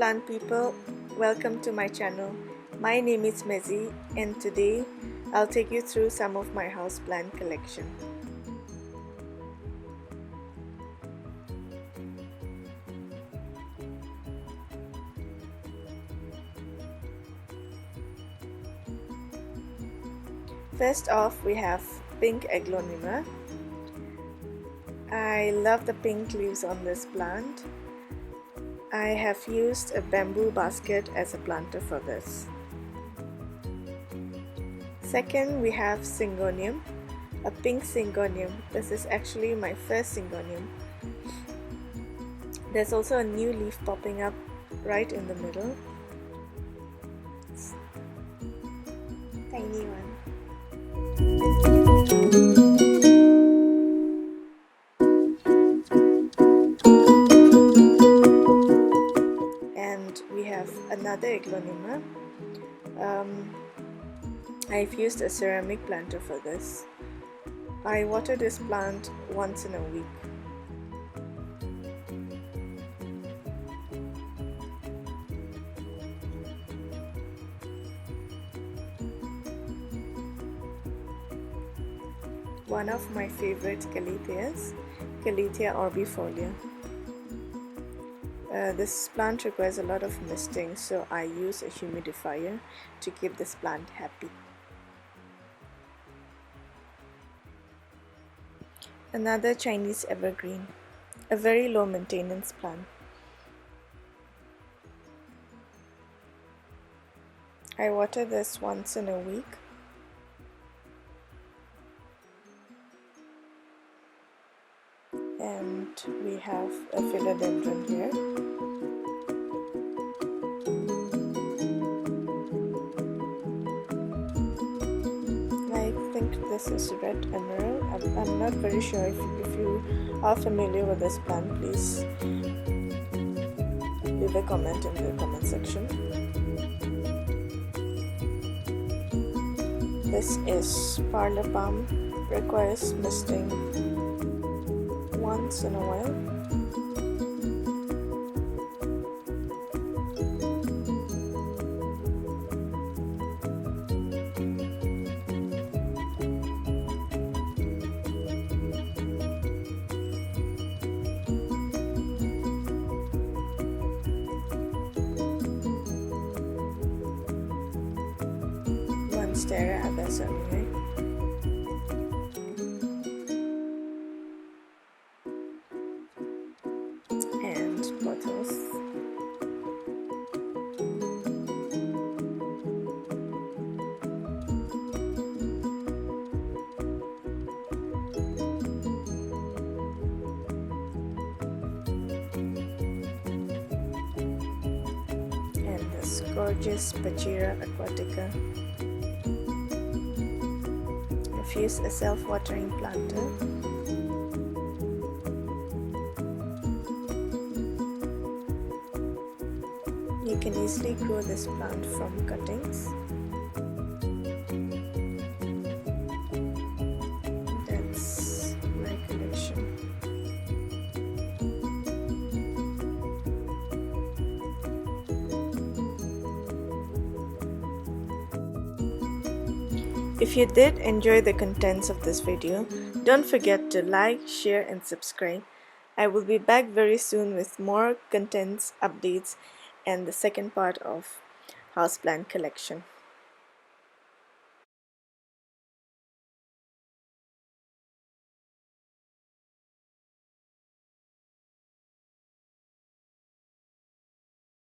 plant people, welcome to my channel. My name is Mezi and today I'll take you through some of my houseplant collection. First off, we have pink Aglaonema. I love the pink leaves on this plant. I have used a bamboo basket as a planter for this. Second, we have Syngonium, a pink Syngonium. This is actually my first Syngonium. There's also a new leaf popping up right in the middle. Tiny one. And we have another Aglaonema. I've used a ceramic planter for this. I water this plant once in a week. One of my favorite caletheas, Calethea orbifolia. This plant requires a lot of misting, so I use a humidifier to keep this plant happy. Another Chinese evergreen, a very low maintenance plant. I water this once in a week. And we have a philodendron here. I think this is red emerald. I'm not very sure. If you are familiar with this plant, please leave a comment in the comment section. This is parlor palm, requires misting once in a while. Monstera Aglaonema. And bottles. And this gorgeous Pachira aquatica. I've used a self-watering planter. You can easily grow this plant from cuttings. That's my collection. If you did enjoy the contents of this video, don't forget to like, share and subscribe. I will be back very soon with more contents, updates and the second part of houseplant collection.